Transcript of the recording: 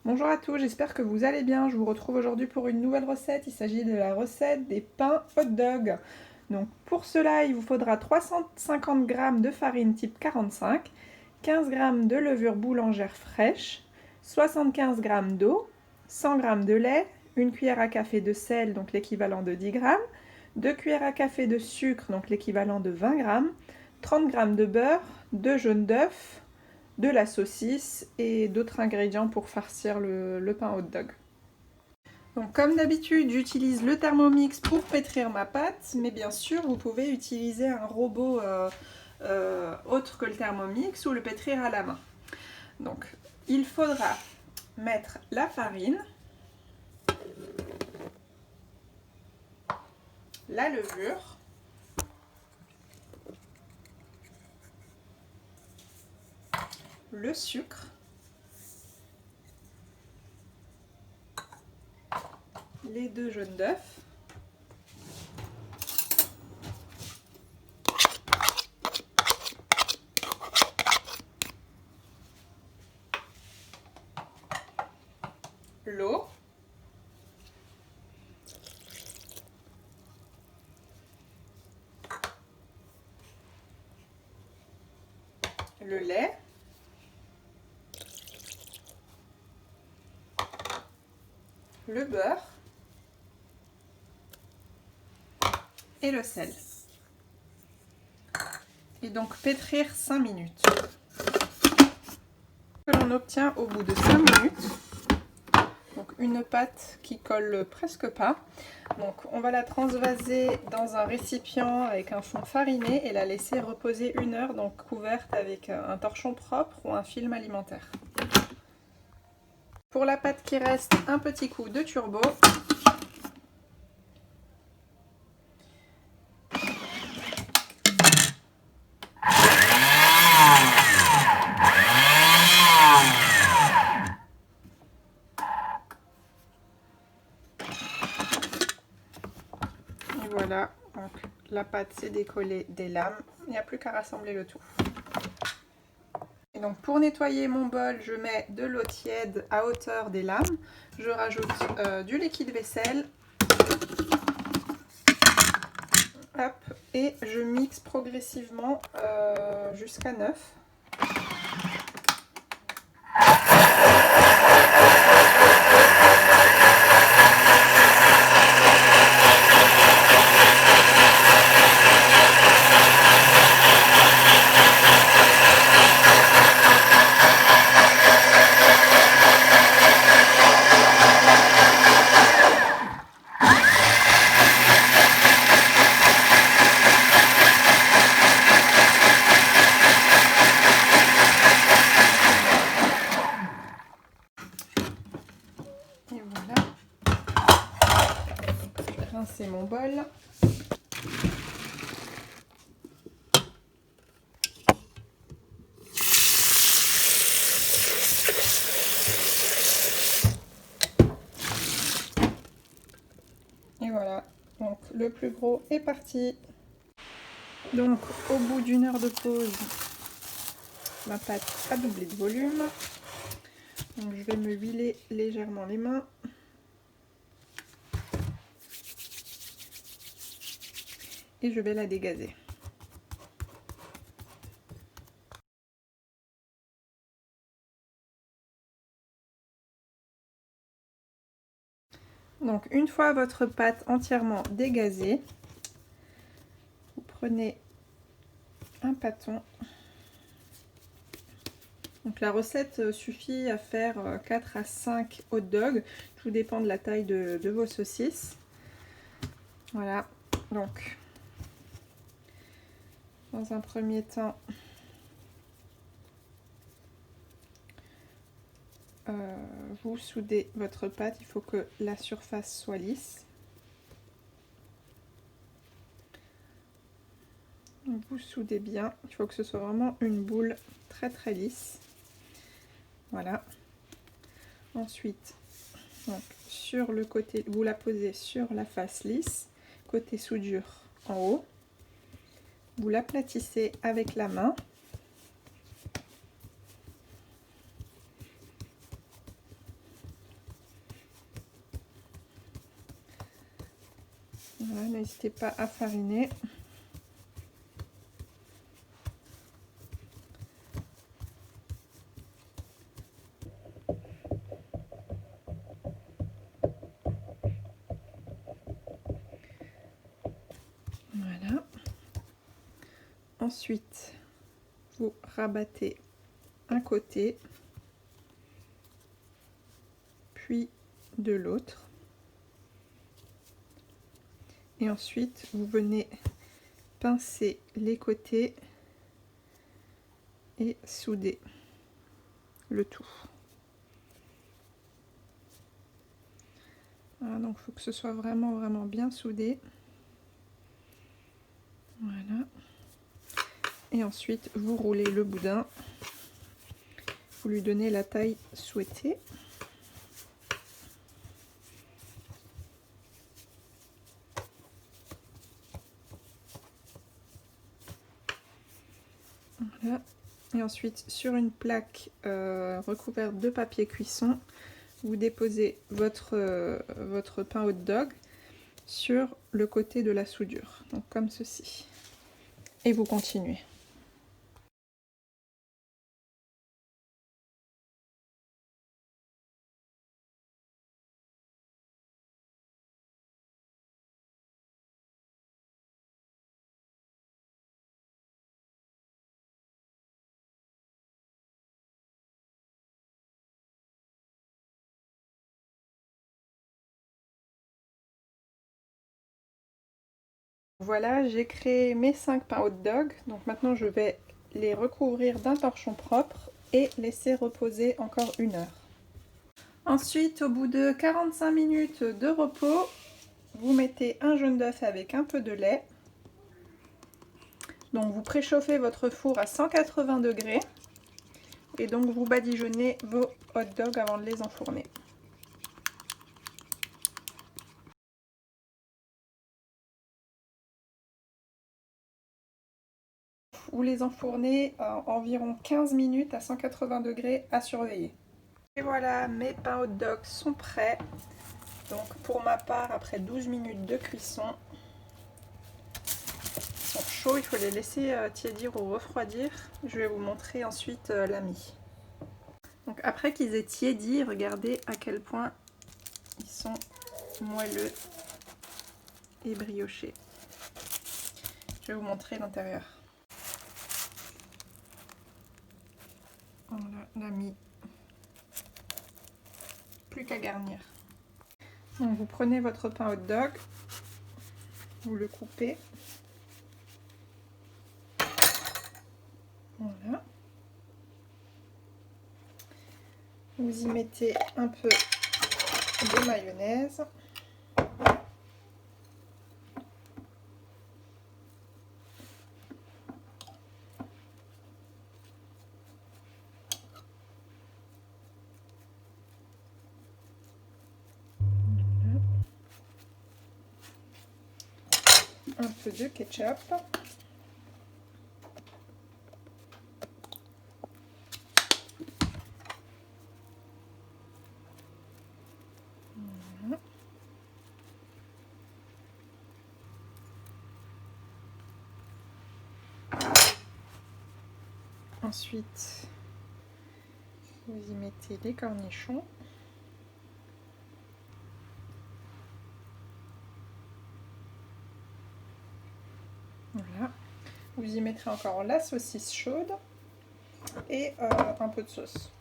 Bonjour à tous, j'espère que vous allez bien. Je vous retrouve aujourd'hui pour une nouvelle recette. Il s'agit de la recette des pains hot dog. Donc pour cela, il vous faudra 350 g de farine type 45, 15 g de levure boulangère fraîche, 75 g d'eau, 100 g de lait, une cuillère à café de sel, donc l'équivalent de 10 g, 2 cuillères à café de sucre, donc l'équivalent de 20 g, 30 g de beurre, 2 jaunes d'œufs, de la saucisse et d'autres ingrédients pour farcir le pain hot dog. Donc comme d'habitude, j'utilise le Thermomix pour pétrir ma pâte, mais bien sûr, vous pouvez utiliser un robot autre que le Thermomix ou le pétrir à la main. Donc il faudra mettre la farine, la levure, le sucre, les 2 jaunes d'œufs, l'eau, le lait, le beurre et le sel. Et donc pétrir 5 minutes. Que l'on obtient au bout de 5 minutes. Donc une pâte qui colle presque pas. Donc on va la transvaser dans un récipient avec un fond fariné et la laisser reposer 1 heure, donc couverte avec un torchon propre ou un film alimentaire. Pour la pâte qui reste, un petit coup de turbo. Et voilà, donc la pâte s'est décollée des lames, il n'y a plus qu'à rassembler le tout. Et donc pour nettoyer mon bol, je mets de l'eau tiède à hauteur des lames, je rajoute du liquide vaisselle, hop, et je mixe progressivement jusqu'à 9. Et voilà, rincer mon bol. Et voilà, donc le plus gros est parti. Donc au bout d'1 heure de pause, ma pâte a doublé de volume. Donc je vais me huiler légèrement les mains. Et je vais la dégazer. Donc une fois votre pâte entièrement dégazée, vous prenez un pâton. Donc la recette suffit à faire 4 à 5 hot dogs, tout dépend de la taille de vos saucisses. Voilà, donc dans un premier temps, vous soudez votre pâte, il faut que la surface soit lisse. Vous soudez bien, il faut que ce soit vraiment une boule très très lisse. Voilà. Ensuite, donc, sur le côté, vous la posez sur la face lisse, côté soudure en haut. Vous l'aplatissez avec la main. Voilà, n'hésitez pas à fariner. Voilà. Ensuite, vous rabattez un côté, puis de l'autre. Et ensuite, vous venez pincer les côtés et souder le tout. Voilà, donc il faut que ce soit vraiment bien soudé. Voilà. Et ensuite, vous roulez le boudin. Vous lui donnez la taille souhaitée. Voilà. Et ensuite, sur une plaque recouverte de papier cuisson, vous déposez votre pain hot dog sur le côté de la soudure, donc comme ceci. Et vous continuez. Voilà, j'ai créé mes 5 pains hot dog. Donc maintenant, je vais les recouvrir d'un torchon propre et laisser reposer encore 1 heure. Ensuite, au bout de 45 minutes de repos, vous mettez un jaune d'œuf avec un peu de lait. Donc vous préchauffez votre four à 180 degrés et donc vous badigeonnez vos hot dogs avant de les enfourner. Vous les enfournez environ 15 minutes à 180 degrés à surveiller. Et voilà, mes pains hot dogs sont prêts. Donc pour ma part, après 12 minutes de cuisson, ils sont chauds, il faut les laisser tiédir ou refroidir. Je vais vous montrer ensuite la mie. Donc après qu'ils aient tiédi, regardez à quel point ils sont moelleux et briochés. Je vais vous montrer l'intérieur. Voilà la mie. Plus qu'à garnir. Donc vous prenez votre pain hot dog, vous le coupez. Voilà. Vous y mettez un peu de mayonnaise. Un peu de ketchup. Voilà. Ensuite, vous y mettez les cornichons. Voilà. Vous y mettrez encore la saucisse chaude et un peu de sauce.